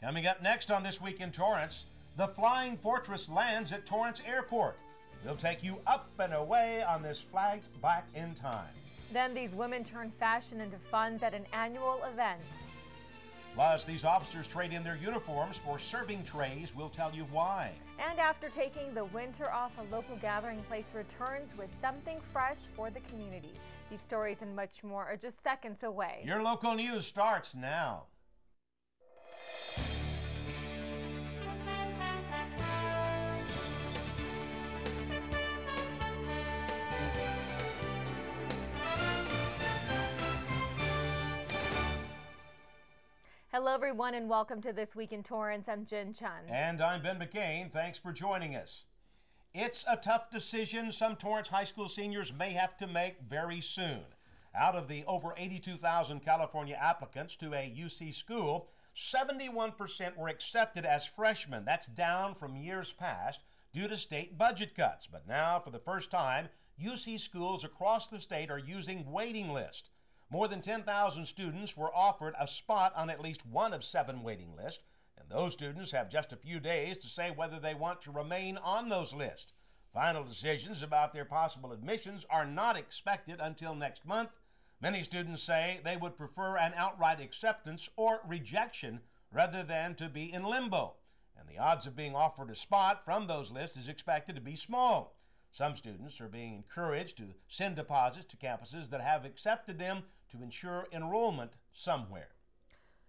Coming up next on This Week in Torrance, the Flying Fortress lands at Torrance Airport. We'll take you up and away on this flight back in time. Then these women turn fashion into funds at an annual event. Plus, these officers trade in their uniforms for serving trays. We'll tell you why. And after taking the winter off, a local gathering place returns with something fresh for the community. These stories and much more are just seconds away. Your local news starts now. Hello, everyone, and welcome to This Week in Torrance. I'm Jin Chun. And I'm Ben McCain. Thanks for joining us. It's a tough decision some Torrance High School seniors may have to make very soon. Out of the over 82,000 California applicants to a UC school, 71% were accepted as freshmen. That's down from years past due to state budget cuts. But now, for the first time, UC schools across the state are using waiting lists. More than 10,000 students were offered a spot on at least one of 7 waiting lists, and those students have just a few days to say whether they want to remain on those lists. Final decisions about their possible admissions are not expected until next month. Many students say they would prefer an outright acceptance or rejection rather than to be in limbo, and the odds of being offered a spot from those lists is expected to be small. Some students are being encouraged to send deposits to campuses that have accepted them to ensure enrollment somewhere.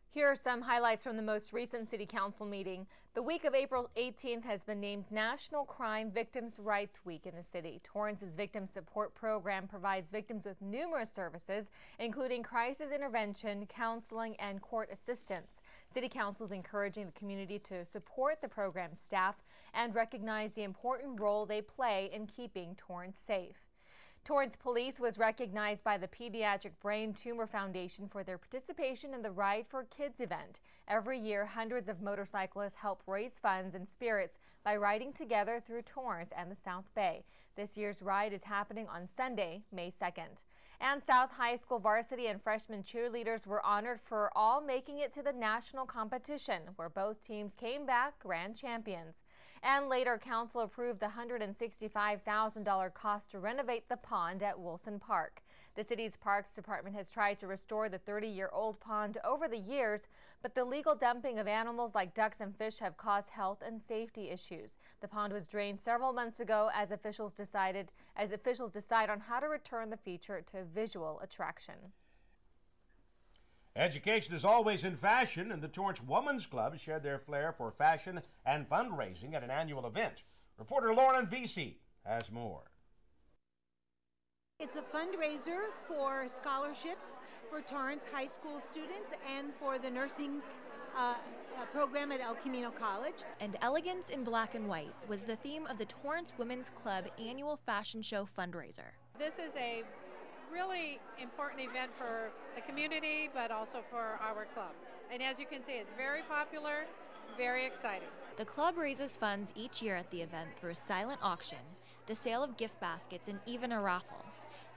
Here are some highlights from the most recent City Council meeting. The week of April 18th has been named National Crime Victims' Rights Week in the city. Torrance's Victim Support Program provides victims with numerous services, including crisis intervention, counseling, and court assistance. City Council is encouraging the community to support the program's staff and recognize the important role they play in keeping Torrance safe. Torrance Police was recognized by the Pediatric Brain Tumor Foundation for their participation in the Ride for Kids event. Every year, hundreds of motorcyclists help raise funds and spirits by riding together through Torrance and the South Bay. This year's ride is happening on Sunday, May 2nd. And South High School varsity and freshman cheerleaders were honored for all making it to the national competition, where both teams came back grand champions. And later, council approved the $165,000 cost to renovate the pond at Wilson Park. The city's Parks Department has tried to restore the 30-year-old pond over the years, but the legal dumping of animals like ducks and fish have caused health and safety issues. The pond was drained several months ago as officials decide on how to return the feature to visual attraction. Education is always in fashion, and the Torrance Women's Club shared their flair for fashion and fundraising at an annual event. Reporter Lauren Vesey has more. It's a fundraiser for scholarships for Torrance High School students and for the nursing program at El Camino College. And elegance in black and white was the theme of the Torrance Women's Club annual fashion show fundraiser. This is a really important event for the community, but also for our club. And as you can see, it's very popular, very exciting. The club raises funds each year at the event through a silent auction, the sale of gift baskets, and even a raffle.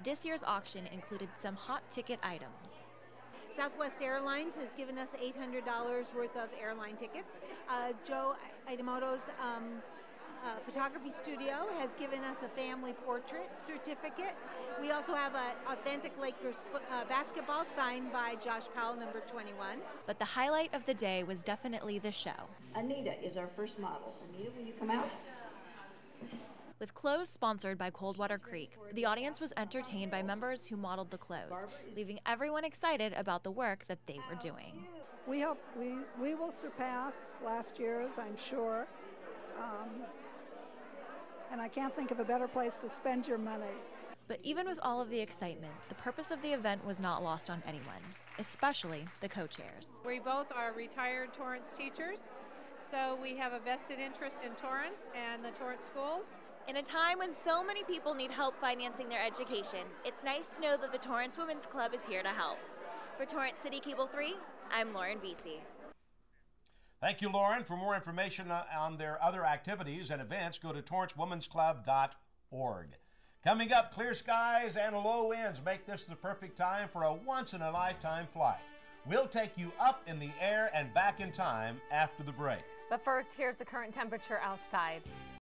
This year's auction included some hot ticket items. Southwest Airlines has given us $800 worth of airline tickets. Joe Idemoto's photography studio has given us a family portrait certificate. We also have an authentic Lakers basketball signed by Josh Powell, number 21. But the highlight of the day was definitely the show. Anita is our first model. Anita, will you come out? With clothes sponsored by Coldwater Creek, the audience was entertained by members who modeled the clothes, leaving everyone excited about the work that they were doing. We hope we will surpass last year's, I'm sure. And I can't think of a better place to spend your money. But even with all of the excitement, the purpose of the event was not lost on anyone, especially the co-chairs. We both are retired Torrance teachers, so we have a vested interest in Torrance and the Torrance schools. In a time when so many people need help financing their education, it's nice to know that the Torrance Women's Club is here to help. For Torrance City Cable 3, I'm Lauren Vesey. Thank you, Lauren. For more information on their other activities and events, go to TorranceWomen'sClub.org. Coming up, clear skies and low winds make this the perfect time for a once-in-a-lifetime flight. We'll take you up in the air and back in time after the break. But first, here's the current temperature outside.